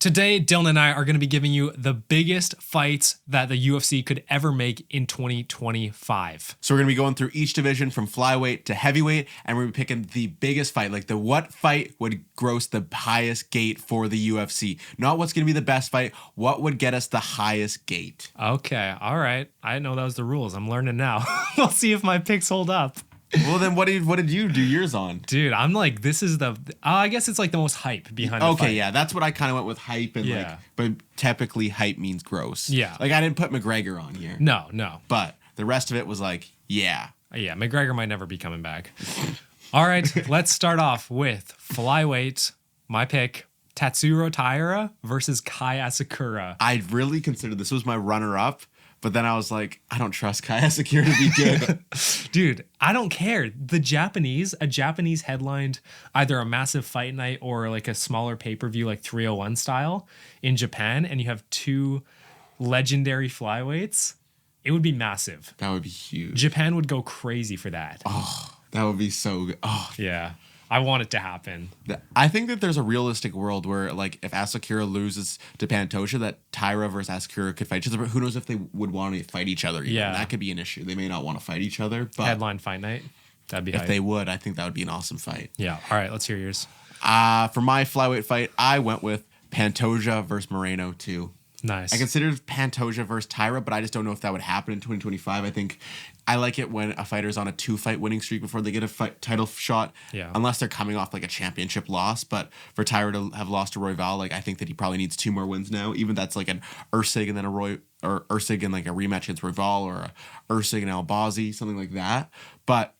Today, Dylan and I are going to be giving you the biggest fights that the UFC could ever make in 2025. So we're going to be going through each division from flyweight to heavyweight, and we're going to be picking the biggest fight, like what fight would gross the highest gate for the UFC. Not what's going to be the best fight, what would get us the highest gate. Okay, all right. I didn't know that was the rules. I'm learning now. We'll see if my picks hold up. Well, then what did you do yours on? Dude, I'm like, this is I guess it's like the most hype behind the fight. Okay, yeah, that's what I kind of went with, hype, and but typically hype means gross. Yeah. Like I didn't put McGregor on here. No. But the rest of it was like, yeah. Yeah, McGregor might never be coming back. All right, let's start off with flyweight. My pick, Tatsuro Taira versus Kai Asakura. I really considered this was my runner-up. But then I was like, I don't trust Kai Asakura to be good. Dude, I don't care. A Japanese headlined either a massive fight night or like a smaller pay-per-view like 301 style in Japan, and you have two legendary flyweights. It would be massive. That would be huge. Japan would go crazy for that. Oh, that would be so good. Oh, yeah. I want it to happen. I think that there's a realistic world where, like, if Asakura loses to Pantoja, that Taira versus Asakura could fight each other. But who knows if they would want to fight each other? Yeah, that could be an issue. They may not want to fight each other. But headline fight night. That'd be if hype. they would, I think that would be an awesome fight. Yeah. All right, let's hear yours. For my flyweight fight, I went with Pantoja versus Moreno too. Nice. I considered Pantoja versus Taira, but I just don't know if that would happen in 2025. I think I like it when a fighter's on a 2-fight winning streak before they get a title shot. Yeah. Unless they're coming off like a championship loss. But for Taira to have lost to Royval, like I think that he probably needs 2 more wins now. Even that's like an Ursig and then Ursig and like a rematch against Royval, or a Ursig and Albazi, something like that. But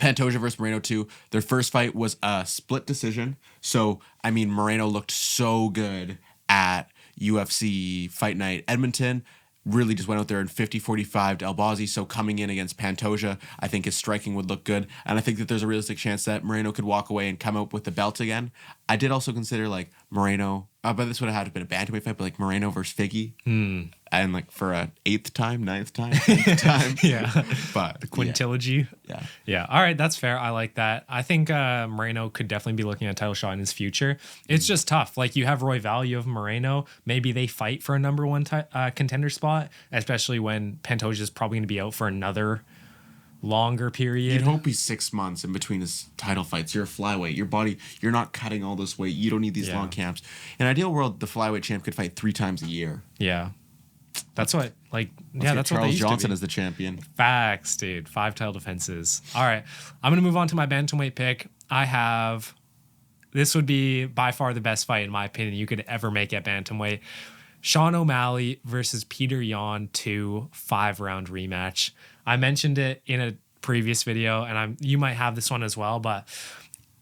Pantoja versus Moreno too. Their first fight was a split decision. So I mean, Moreno looked so good at UFC Fight Night Edmonton. Really just went out there in 50-45 to Albazi. So coming in against Pantoja, I think his striking would look good. And I think that there's a realistic chance that Moreno could walk away and come out with the belt again. I did also consider like Moreno, but this would have had to been a bantamweight fight, but like Moreno versus Figgy. And like for a 9th time. Yeah. But the quintilogy. Yeah. All right, that's fair. I like that. I think Moreno could definitely be looking at a title shot in his future. It's just tough. Like you have Royval, you have Moreno. Maybe they fight for a number one contender spot, especially when Pantoja is probably going to be out for another longer period. You'd hope he's 6 months in between his title fights. You're a flyweight. Your body, you're not cutting all this weight. You don't need these long camps. In an ideal world, the flyweight champ could fight 3 times a year. Yeah. That's what, like, that's what they Charles used Johnson to be. As the champion. Facts, dude. 5 title defenses. All right. I'm going to move on to my bantamweight pick. This would be by far the best fight, in my opinion, you could ever make at bantamweight. Sean O'Malley versus Peter Yan 2 5-round rematch. I mentioned it in a previous video, and you might have this one as well, but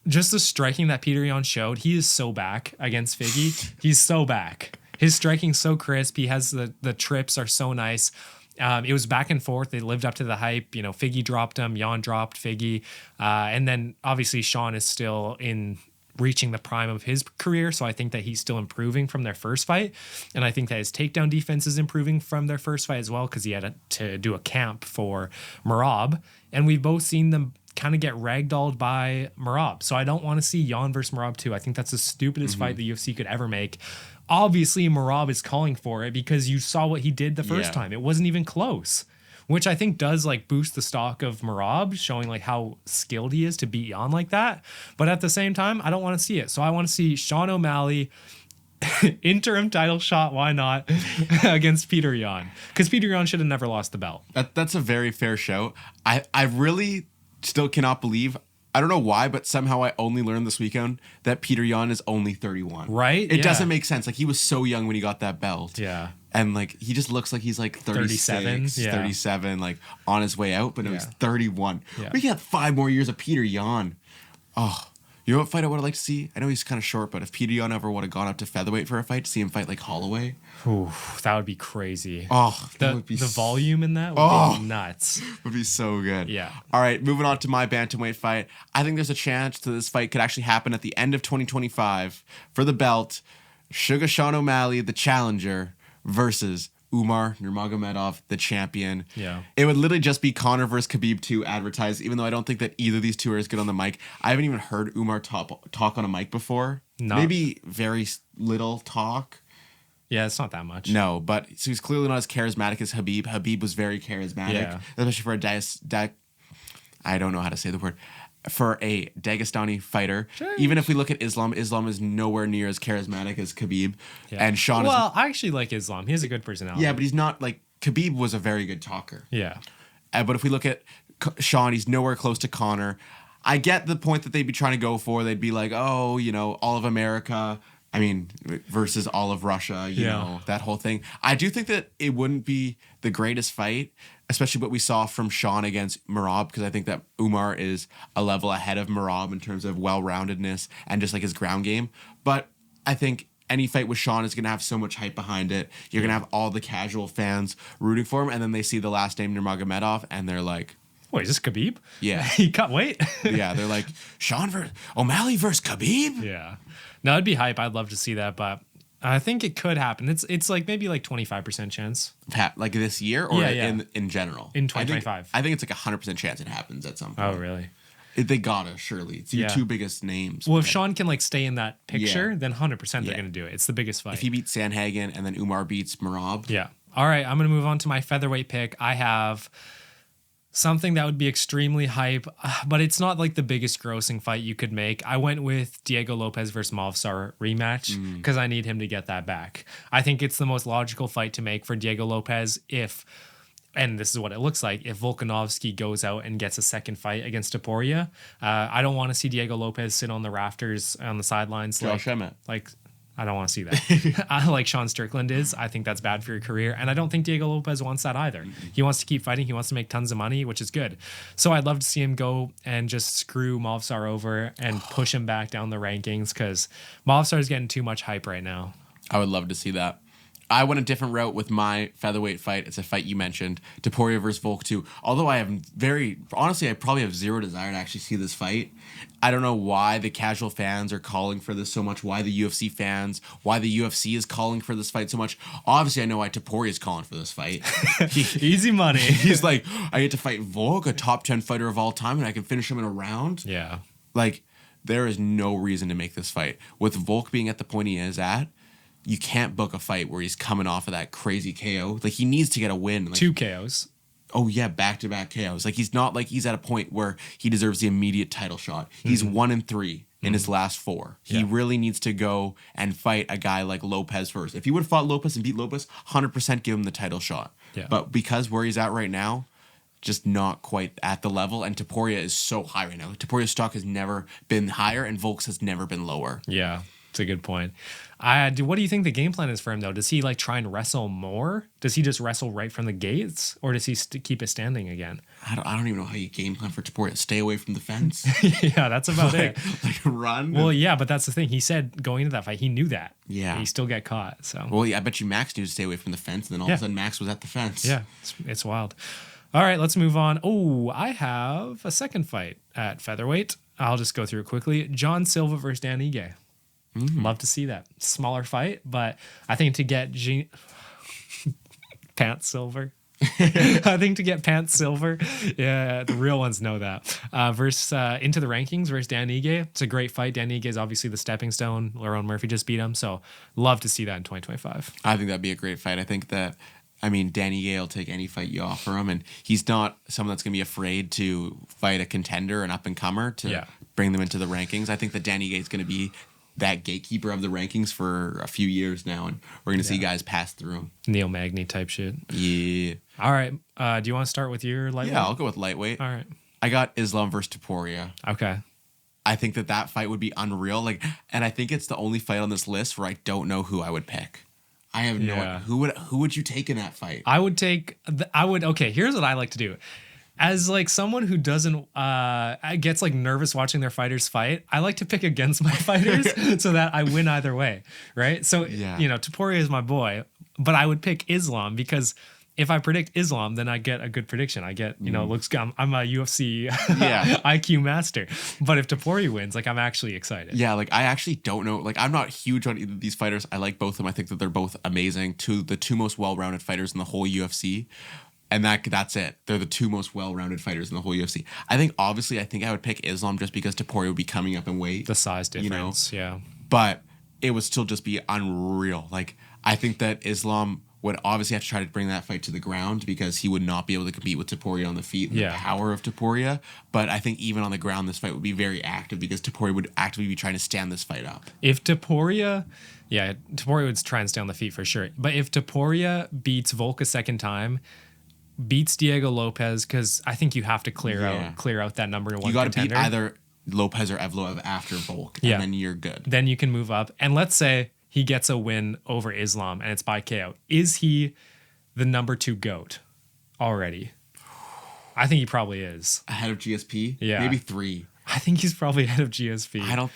just the striking that Peter Yan showed, he is so back against Figgy. He's so back. His striking's so crisp. He has the trips are so nice. It was back and forth. They lived up to the hype. You know, Figgy dropped him. Yan dropped Figgy. And then obviously Sean is still in reaching the prime of his career. So I think that he's still improving from their first fight. And I think that his takedown defense is improving from their first fight as well, because he had to do a camp for Merab. And we've both seen them kind of get ragdolled by Merab. So I don't want to see Yan versus Merab 2. I think that's the stupidest fight the UFC could ever make. Obviously, Merab is calling for it because you saw what he did the first time. It wasn't even close, which I think does like boost the stock of Merab, showing like how skilled he is to beat Yan like that. But at the same time, I don't want to see it. So I want to see Sean O'Malley interim title shot. Why not against Peter Yan? Because Peter Yan should have never lost the belt. That's a very fair show. I really still cannot believe. I don't know why, but somehow I only learned this weekend that Peter Yan is only 31. Right? It doesn't make sense. Like, he was so young when he got that belt. Yeah. And, like, he just looks like he's, like, 36, 37, like, on his way out. But no, he's 31. Yeah. We got 5 more years of Peter Yan. Oh. You know what fight I would have liked to see? I know he's kind of short, but if Peter Yan ever would have gone up to featherweight for a fight, to see him fight, like, Holloway. Ooh, that would be crazy. Oh, that would be the volume in that would be nuts. Would be so good. Yeah. All right, moving on to my bantamweight fight. I think there's a chance that this fight could actually happen at the end of 2025 for the belt. Sugar Sean O'Malley, the challenger, versus Umar Nurmagomedov, the champion. Yeah. It would literally just be Conor versus Khabib to advertise, even though I don't think that either of these two are as good on the mic. I haven't even heard Umar talk on a mic before. Maybe very little talk. Yeah, it's not that much. No, but so he's clearly not as charismatic as Khabib. Khabib was very charismatic, especially for I don't know how to say the word. For a Dagestani fighter. Jeez. Even if we look at Islam is nowhere near as charismatic as Khabib. Yeah. And Sean I actually like Islam. He has a good personality. Yeah, but he's not like Khabib was a very good talker. Yeah. But if we look at Sean, he's nowhere close to Conor. I get the point that they'd be trying to go for. They'd be like, oh, all of America. I mean, versus all of Russia, you know, that whole thing. I do think that it wouldn't be the greatest fight, especially what we saw from Sean against Merab, because I think that Umar is a level ahead of Merab in terms of well-roundedness and just like his ground game. But I think any fight with Sean is going to have so much hype behind it. You're going to have all the casual fans rooting for him, and then they see the last name Nurmagomedov, and they're like, wait, is this Khabib? Yeah. He cut weight? Yeah, they're like, O'Malley versus Khabib? Yeah. No, it'd be hype. I'd love to see that, but I think it could happen. It's like maybe like 25% chance. Like this year or in general? In 2025. I think it's like 100% chance it happens at some point. Oh, really? They gotta, surely. It's your two biggest names. Well, if Sean can like stay in that picture, then 100% they're going to do it. It's the biggest fight. If he beats Sanhagen and then Umar beats Merab. Yeah. All right, I'm going to move on to my featherweight pick. I have something that would be extremely hype, but it's not like the biggest grossing fight you could make. I went with Diego Lopez versus Movsar rematch because I need him to get that back. I think it's the most logical fight to make for Diego Lopez and this is what it looks like, if Volkanovski goes out and gets a second fight against Topuria. I don't want to see Diego Lopez sit on the rafters on the sidelines like I don't want to see that. I like Sean Strickland is. I think that's bad for your career. And I don't think Diego Lopez wants that either. He wants to keep fighting. He wants to make tons of money, which is good. So I'd love to see him go and just screw Movsar over and push him back down the rankings because Movsar is getting too much hype right now. I would love to see that. I went a different route with my featherweight fight. It's a fight you mentioned, Topuria versus Volk 2. Although I probably have zero desire to actually see this fight. I don't know why the casual fans are calling for this so much, why the UFC is calling for this fight so much. Obviously, I know why Topuria is calling for this fight. Easy money. He's like, I get to fight Volk, a top 10 fighter of all time, and I can finish him in a round. Yeah. Like, there is no reason to make this fight. With Volk being at the point he is at, you can't book a fight where he's coming off of that crazy KO. Like, he needs to get a win. Like, 2 KOs. Oh, yeah, back-to-back KOs. Like, he's not like he's at a point where he deserves the immediate title shot. He's 1-3 in his last 4. He really needs to go and fight a guy like Lopez first. If he would have fought Lopez and beat Lopez, 100% give him the title shot. Yeah. But because where he's at right now, just not quite at the level, and Topuria is so high right now. Topuria's stock has never been higher, and Volk's has never been lower. Yeah. It's a good point. What do you think the game plan is for him, though? Does he like try and wrestle more? Does he just wrestle right from the gates? Or does he keep it standing again? I don't even know how you game plan for Topuria. Stay away from the fence. Yeah, that's about it. Like run. Well, yeah, but that's the thing. He said going into that fight, he knew that. Yeah. He still get caught. So. Well, yeah, I bet you Max knew to stay away from the fence, and then all of a sudden Max was at the fence. Yeah, it's wild. All right, let's move on. Oh, I have a second fight at featherweight. I'll just go through it quickly. John Silva versus Dan Ige. Love to see that. Smaller fight, but I think to get Pants Silver. I think to get Pants Silver, yeah, the real ones know that. Versus into the rankings versus Dan Ige. It's a great fight. Dan Ige is obviously the stepping stone. Lerone Murphy just beat him, so love to see that in 2025. I think that'd be a great fight. I think that, Danny Gay will take any fight you offer him, and he's not someone that's going to be afraid to fight a contender, an up-and-comer, to bring them into the rankings. I think that Danny Gay is going to be that gatekeeper of the rankings for a few years now, and we're going to see guys pass through him. Neil Magny type shit. Yeah. All right. Do you want to start with your lightweight? Yeah, I'll go with lightweight. All right. I got Islam versus Topuria. Okay. I think that fight would be unreal. And I think it's the only fight on this list where I don't know who I would pick. I have no idea. Who would you take in that fight? Okay, here's what I like to do. As like someone who doesn't gets like nervous watching their fighters fight, I like to pick against my fighters so that I win either way, right? So Topuria is my boy, but I would pick Islam because if I predict Islam, then I get a good prediction. I get, looks good. I'm a UFC Yeah. IQ master. But if Topuria wins, like, I'm actually excited. Yeah, like I actually don't know. Like I'm not huge on either of these fighters. I like both of them. I think that they're both amazing. The two most well-rounded fighters in the whole UFC. And that's it. They're the two most well-rounded fighters in the whole UFC. I think obviously I would pick Islam just because Topuria would be coming up in weight. The size difference, yeah. But it would still just be unreal. Like I think that Islam would obviously have to try to bring that fight to the ground because he would not be able to compete with Topuria on the feet and the power of Topuria. But I think even on the ground, this fight would be very active because Topuria would actively be trying to stand this fight up. If Topuria would try and stay on the feet for sure. But if Topuria beats Volk a second time, beats Diego Lopez, because I think you have to clear out that number one. You got to contender. beat either Lopez or Evloev after Volk, and then you're good. Then you can move up. And let's say he gets a win over Islam and it's by KO. Is he the number 2 GOAT already? I think he probably is. Ahead of GSP? Yeah. Maybe 3. I think he's probably ahead of GSP. I don't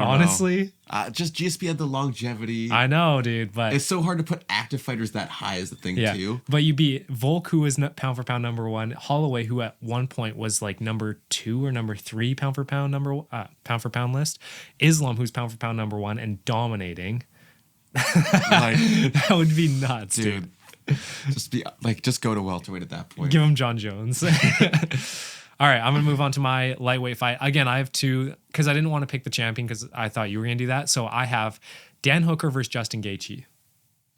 honestly know. Just GSP had the longevity. I know, dude, but it's so hard to put active fighters that high is the thing too. But you beat Volk, who is pound for pound number 1, Holloway, who at one point was like number 2 or number 3 pound for pound list, Islam, who's pound for pound number 1 and dominating. Like, that would be nuts, dude. Just go to welterweight at that point. Give him John Jones. All right, I'm going to move on to my lightweight fight. Again, I have 2 because I didn't want to pick the champion because I thought you were going to do that. So I have Dan Hooker versus Justin Gaethje.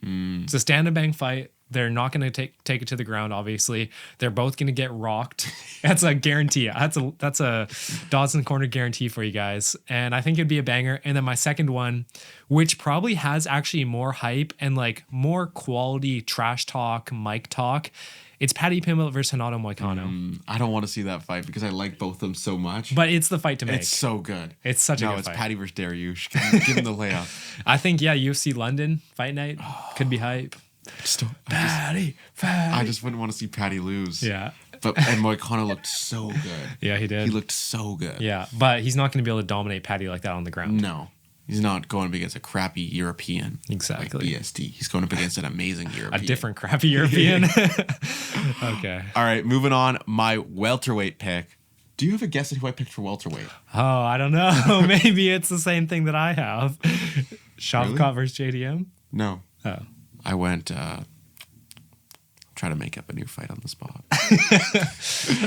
It's a stand and bang fight. They're not going to take it to the ground, obviously. They're both going to get rocked. That's a guarantee. That's a Dodson Corner guarantee for you guys. And I think it'd be a banger. And then my second one, which probably has actually more hype and like more quality trash talk, mic talk, it's Paddy Pimblett versus Renato Moicano. I don't want to see that fight because I like both of them so much. But it's the fight to make. It's so good. It's such a good fight. No, it's Paddy versus Dariush. Give him the layup. I think, UFC London fight night could be hype. I just wouldn't want to see Paddy lose. Yeah. And Moicano looked so good. Yeah, he did. He looked so good. Yeah, but he's not going to be able to dominate Paddy like that on the ground. No. He's not going up against a crappy European. Exactly. Like BSD. He's going up against an amazing European. A different crappy European. Okay. All right, moving on. My welterweight pick. Do you have a guess at who I picked for welterweight? Oh, I don't know. Maybe it's the same thing that I have. Shavkat versus JDM? No. Oh. I went... try to make up a new fight on the spot.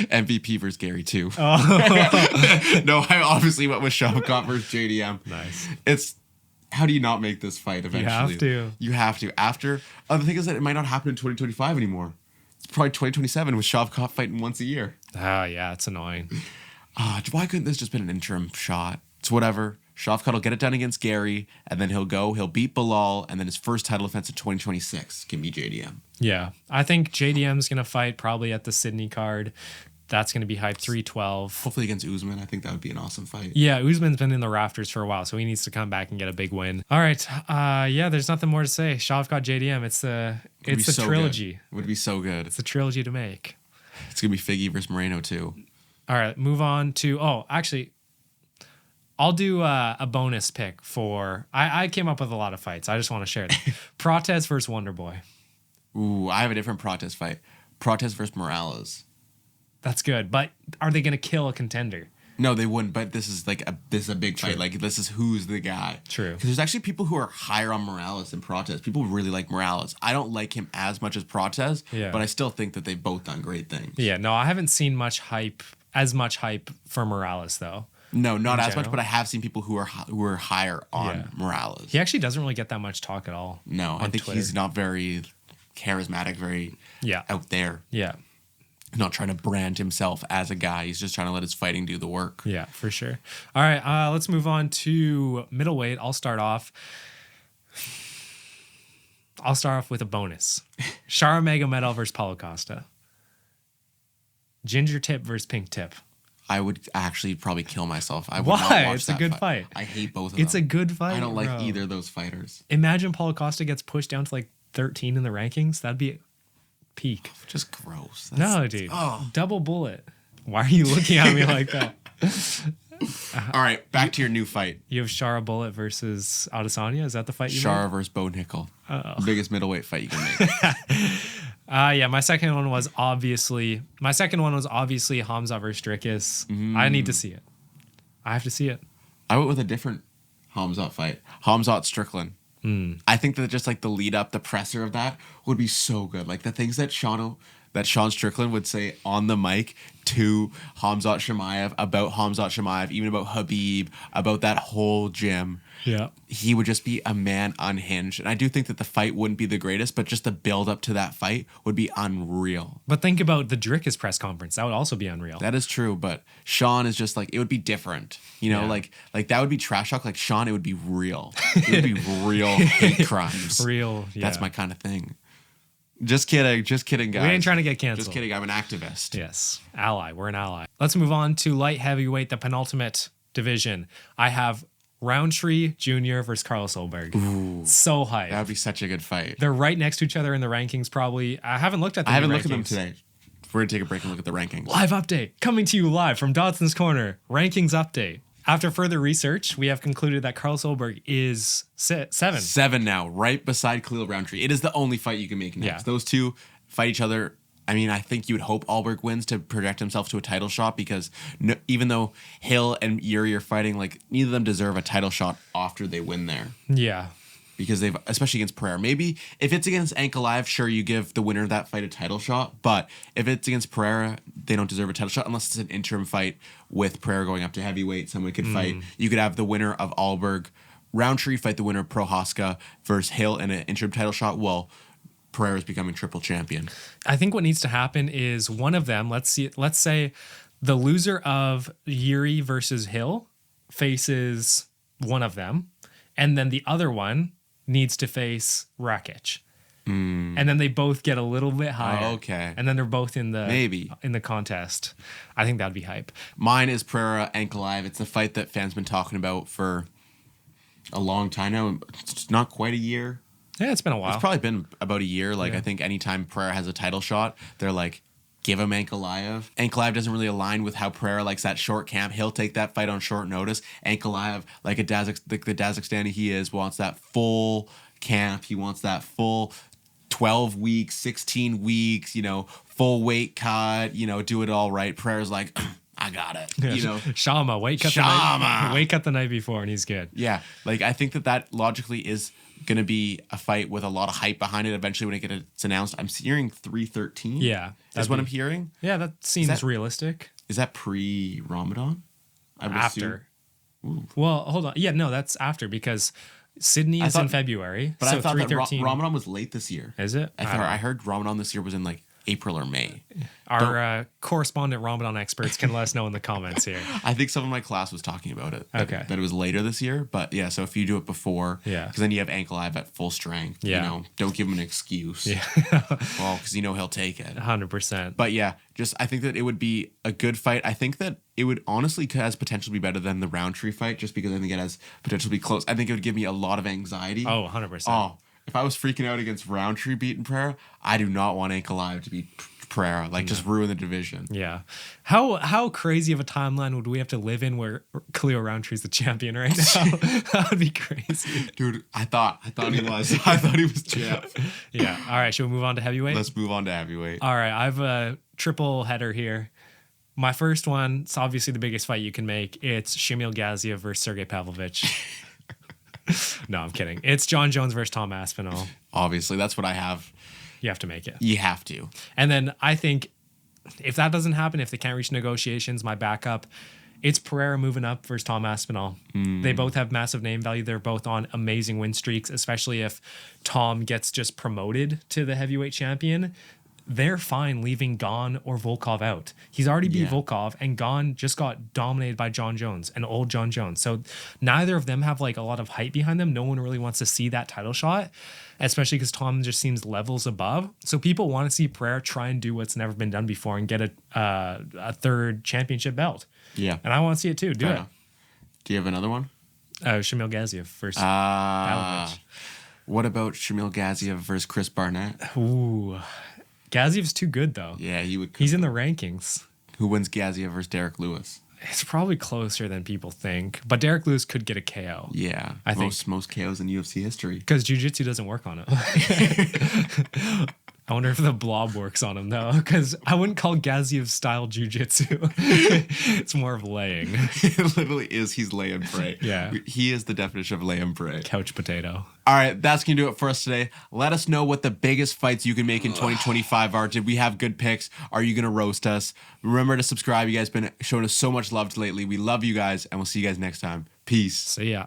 MVP versus Gary too. Oh. No, I obviously went with Shavkat versus JDM. Nice. It's how do you not make this fight eventually? You have to. After the thing is that it might not happen in 2025 anymore. It's probably 2027 with Shavkat fighting once a year. Oh yeah, it's annoying. Why couldn't this just been an interim shot? It's whatever. Shavkat will get it done against Gary, and then he'll beat Bilal, and then his first title defense in 2026 can be JDM. Yeah. I think JDM's going to fight probably at the Sydney card. That's going to be hype 312. Hopefully against Usman. I think that would be an awesome fight. Yeah, Usman's been in the rafters for a while, so he needs to come back and get a big win. All right. There's nothing more to say. Shavkat JDM. It's a trilogy. Good. It would be so good. It's a trilogy to make. It's going to be Figgy versus Moreno too. All right. Move on to... I'll do a bonus pick for... I came up with a lot of fights. I just want to share them. Protez versus Wonderboy. Ooh, I have a different Protez fight. Protez versus Morales. That's good. But are they going to kill a contender? No, they wouldn't. But this is a big True. fight. Like this is who's the guy. True. Because there's actually people who are higher on Morales than Protez. People really like Morales. I don't like him as much as Protez. Yeah. But I still think that they've both done great things. Yeah. No, I haven't seen as much hype for Morales though. No, not as general. much. But I have seen people who are higher on Morales. He actually doesn't really get that much talk at all. No, I think Twitter. he's not very charismatic, very out there. Yeah. Not trying to brand himself as a guy. He's just trying to let his fighting do the work. Yeah, for sure. All right, let's move on to middleweight. I'll start off with a bonus. Shara Magomedov versus Paulo Costa. Ginger tip versus pink tip. I would actually probably kill myself. I would Why? not watch It's a good fight. I hate both of them. It's a good fight. I don't like bro. either of those fighters. Imagine Paulo Costa gets pushed down to like 13 in the rankings. That'd be peak. Just gross. No, dude. Double bullet. Why are you looking at me like that? All right, back to your new fight. You have Shara Bullet versus Adesanya. Is that the fight you Shara versus Bo Nickel. Biggest middleweight fight you can make. Yeah, my second one was obviously Hamza versus Strickus. I need to see it. I have to see it. I went with a different Hamzat fight. Hamzat Strickland. I think that just like the lead up, the presser of that would be so good. Like the things that Sean Strickland would say on the mic to Hamzat Chimaev, about Hamzat Chimaev, even about Habib, about that whole gym. Yeah. He would just be a man unhinged. And I do think that the fight wouldn't be the greatest, but just the build up to that fight would be unreal. But think about the Drickus press conference. That would also be unreal. That is true, but Sean is just like, it would be different. You know, like that would be trash talk. Like Sean, it would be real. It would be real hate crimes. Real, yeah. That's my kind of thing. Just kidding, guys. We ain't trying to get canceled. Just kidding, I'm an activist. Yes, ally. We're an ally. Let's move on to light heavyweight, the penultimate division. I have Roundtree Jr. versus Carlos Ulberg. Ooh, so hyped. That would be such a good fight. They're right next to each other in the rankings, probably. I haven't looked at them. I haven't looked at them today. We're going to take a break and look at the rankings. Live update. Coming to you live from Dodson's Corner. Rankings update. After further research, we have concluded that Carlos Ulberg is 7. 7 now, right beside Khalil Roundtree. It is the only fight you can make next. Yeah. Those two fight each other. I mean, I think you would hope Ulberg wins to project himself to a title shot because even though Hill and Yuri are fighting, like neither of them deserve a title shot after they win there. Yeah. Because they've, especially against Pereira. Maybe if it's against Ankalaev, sure, you give the winner of that fight a title shot. But if it's against Pereira, they don't deserve a title shot unless it's an interim fight with Pereira going up to heavyweight. Someone could fight. You could have the winner of Ulberg, Roundtree fight the winner of Prohaska versus Hill in an interim title shot. Well, Pereira's becoming triple champion. I think what needs to happen is one of them, let's say the loser of Yuri versus Hill faces one of them, and then the other one needs to face Rakic. And then they both get a little bit higher. Oh, okay. And then they're both in the Maybe in the contest. I think that'd be hype. Mine is Pereira Ankalaev. It's a fight that fans been talking about for a long time now. It's not quite a year. Yeah, it's been a while. It's probably been about a year. Like, Yeah. I think anytime Pereira has a title shot, they're like, give him Ankalaev. Ankalaev doesn't really align with how Pereira likes that short camp. He'll take that fight on short notice. Ankalaev, like the Kazakhstani he is, wants that full camp. He wants that full 12 weeks, 16 weeks, full weight cut, do it all right. Pereira's like, I got it. Yeah, Shama, weight cut the night before, and he's good. Yeah, like I think that logically is going to be a fight with a lot of hype behind it. Eventually, when it gets announced, I'm hearing 313. Yeah, that's what I'm hearing. Yeah, that seems realistic. Is that pre-Ramadan? After. Well, hold on. Yeah, no, that's after because Sydney is in February. But so I thought that 313. Ramadan was late this year. Is it? I heard Ramadan this year was in like April or May. Our correspondent Ramadan experts can let us know in the comments here. I think some of my class was talking about it. Okay. That it was later this year. But yeah, so if you do it before, because then you have Ankalaev at full strength. Yeah. Don't give him an excuse. Yeah. Well, because he'll take it. 100%. But yeah, I think that it would be a good fight. I think that it would honestly has potential to be better than the Roundtree fight just because I think it has potential to be close. I think it would give me a lot of anxiety. Oh, 100%. Oh, if I was freaking out against Roundtree beating Pereira, I do not want Ankalaev to beat Pereira. Just ruin the division. Yeah. How crazy of a timeline would we have to live in where Khalil Roundtree's the champion right now? That would be crazy. Dude, I thought he was. I thought he was champ. Yeah. All right. Should we move on to heavyweight? Let's move on to heavyweight. All right. I have a triple header here. My first one, it's obviously the biggest fight you can make. It's Shamil Gaziev versus Sergey Pavlovich. No, I'm kidding. It's John Jones versus Tom Aspinall. Obviously, that's what I have. You have to make it. You have to. And then I think if that doesn't happen, if they can't reach negotiations, my backup, it's Pereira moving up versus Tom Aspinall. They both have massive name value. They're both on amazing win streaks, especially if Tom gets just promoted to the heavyweight champion. They're fine leaving Gon or Volkov out. He's already beat Volkov, and Gon just got dominated by John Jones, an old John Jones. So neither of them have a lot of hype behind them. No one really wants to see that title shot, especially because Tom just seems levels above. So people want to see Pereira try and do what's never been done before and get a third championship belt. Yeah. And I want to see it too. Do it. Do you have another one? Shamil Gaziev versus Pavlovich. What about Shamil Gaziev versus Chris Barnett? Ooh. Gaziev's too good, though. Yeah, he would. He's in the rankings. Who wins Gaziev versus Derek Lewis? It's probably closer than people think, but Derek Lewis could get a KO. Yeah, I think. most KOs in UFC history. Because jiu-jitsu doesn't work on him. I wonder if the blob works on him though, because I wouldn't call Gaziev style jiu-jitsu. It's more of laying. It literally is. He's lay and pray. Yeah. He is the definition of lay and pray. Couch potato. All right, that's going to do it for us today. Let us know what the biggest fights you can make in 2025 are. Did we have good picks? Are you going to roast us? Remember to subscribe. You guys been showing us so much love lately. We love you guys, and we'll see you guys next time. Peace. See ya.